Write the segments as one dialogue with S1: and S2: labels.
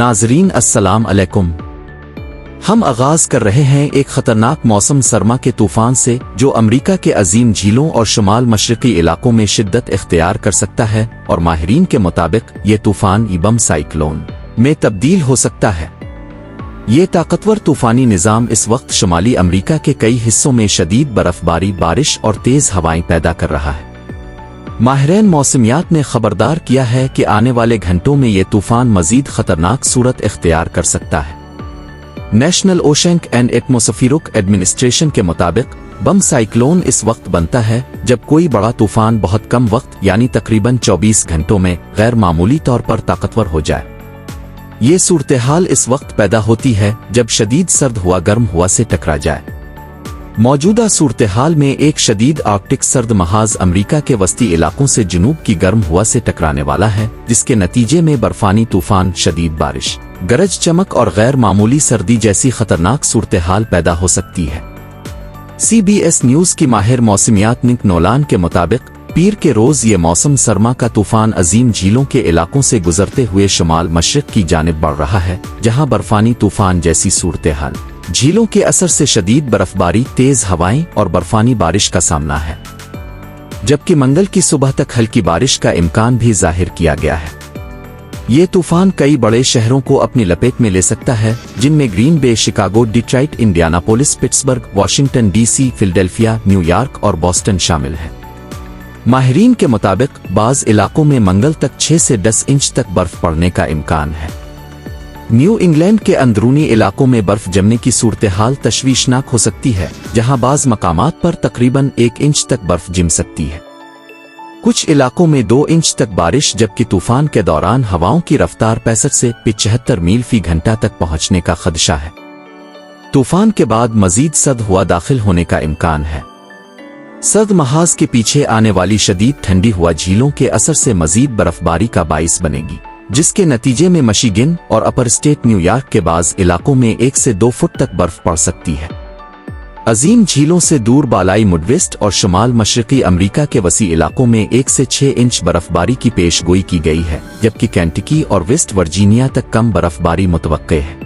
S1: नाज़रीन अस्सलाम अलैकुम। हम आगाज कर रहे हैं एक खतरनाक मौसम सरमा के तूफान से जो अमेरिका के अजीम झीलों और शुमाल मशरकी इलाकों में शिद्दत इख्तियार कर सकता है और माहिरीन के मुताबिक ये तूफान बम साइक्लोन में तब्दील हो सकता है। ये ताकतवर तूफानी निज़ाम इस वक्त शुमाली अमेरिका के कई हिस्सों में शदीद बर्फबारी, बारिश और तेज हवाएं पैदा कर रहा है। माहिरीन मौसमियात ने खबरदार किया है कि आने वाले घंटों में ये तूफान मजीद खतरनाक सूरत इख्तियार कर सकता है। National oceanic and atmospheric administration के मुताबिक बम साइक्लोन इस वक्त बनता है जब कोई बड़ा तूफान बहुत कम वक्त यानी तकरीबन 24 घंटों में गैर मामूली तौर पर ताकतवर हो जाए। ये सूरत-ए-हाल इस वक्त पैदा होती है जब शदीद सर्द हुआ गर्म हुआ से टकरा जाए। मौजूदा सूरत-ए-हाल में एक शदीद आर्कटिक सर्द महाज अमेरिका के वस्ती इलाकों से जुनूब की गर्म हुआ से टकराने वाला है, जिसके नतीजे में बर्फानी तूफान, शदीद बारिश, गरज चमक और गैर मामूली सर्दी जैसी खतरनाक सूरत-ए-हाल पैदा हो सकती है। CBS न्यूज की माहिर मौसमियात निक नोलान के मुताबिक पीर के रोज ये मौसम सरमा का तूफान अजीम झीलों के इलाकों से गुजरते हुए शुमाल मशरिक की जानिब बढ़ रहा है, जहां बर्फानी तूफान जैसी सूरत-ए-हाल, झीलों के असर से शदीद बर्फबारी, तेज हवाएं और बर्फानी बारिश का सामना है, जबकि मंगल की सुबह तक हल्की बारिश का इम्कान भी जाहिर किया गया है। ये तूफान कई बड़े शहरों को अपनी लपेट में ले सकता है, जिनमें Green Bay, Chicago, Detroit, Indianapolis, Pittsburgh, Washington DC, Philadelphia, New York और बॉस्टन शामिल हैं। माहिरीन के मुताबिक बाज़ इलाकों में मंगल तक 6 से 10 इंच तक बर्फ पड़ने का इम्कान है। न्यू इंग्लैंड के अंदरूनी इलाकों में बर्फ जमने की सूरत-ए-हाल तशवीशनाक हो सकती है, जहां बाज़ मकामात पर तकरीबन 1 इंच तक बर्फ जम सकती है। कुछ इलाकों में 2 इंच तक बारिश, जबकि तूफान के दौरान हवाओं की रफ्तार 65 से 75 मील फी घंटा तक पहुंचने का खदशा है। तूफान के बाद मजीद सर्द हुआ दाखिल होने का इम्कान है। सर्द महाज के पीछे आने वाली शदीद ठंडी हुआ झीलों के असर से मजीद बर्फबारी का बाइस बनेगी, जिसके नतीजे में मिशिगन और अपर स्टेट न्यूयॉर्क के बाज़ इलाकों में 1 से 2 फुट तक बर्फ पड़ सकती है। अजीम झीलों से दूर बालाई मिडवेस्ट और शुमाल मशरकी अमेरिका के वसी इलाकों में 1 से 6 इंच बर्फबारी की पेशगोई की गई है, जबकि केंटकी और वेस्ट वर्जीनिया तक कम बर्फबारी मुतवक्के है।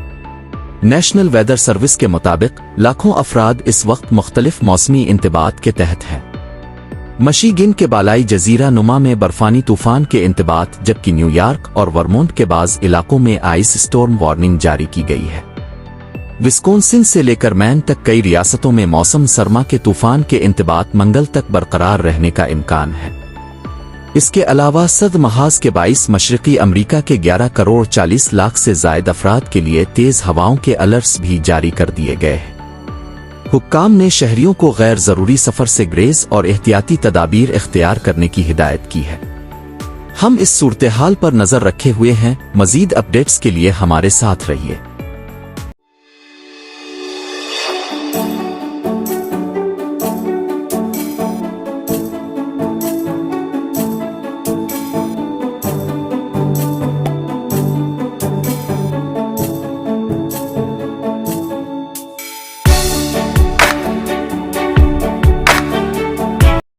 S1: नेशनल वेदर सर्विस के मुताबिक लाखों अफराद इस वक्त मुख्तलिफ मौसमी इंतबात के तहत हैं। मिशिगन के बालाई जजीरा नुमा में बर्फानी तूफान के इंतबात, जबकि न्यूयॉर्क और वर्मोंट के बाज़ इलाकों में आइस स्टॉर्म वार्निंग जारी की गई है। विस्कॉन्सिन से लेकर मैन तक कई रियासतों में मौसम सरमा के तूफान के इंतबात मंगल तक बरकरार रहने का इम्कान है। इसके अलावा सर्द महाज के 22 मशरकी अमेरिका के 11 करोड़ 40 लाख से जायद अफराद के लिए तेज हवाओं के अलर्ट्स भी जारी कर दिए गए हैं। हुक्काम ने शहरियों को गैर जरूरी सफर से ग्रेज और एहतियाती तदाबीर इख्तियार करने की हिदायत की है। हम इस सूरत-ए-हाल पर नजर रखे हुए हैं। मजीद अपडेट्स के लिए हमारे साथ रहिए।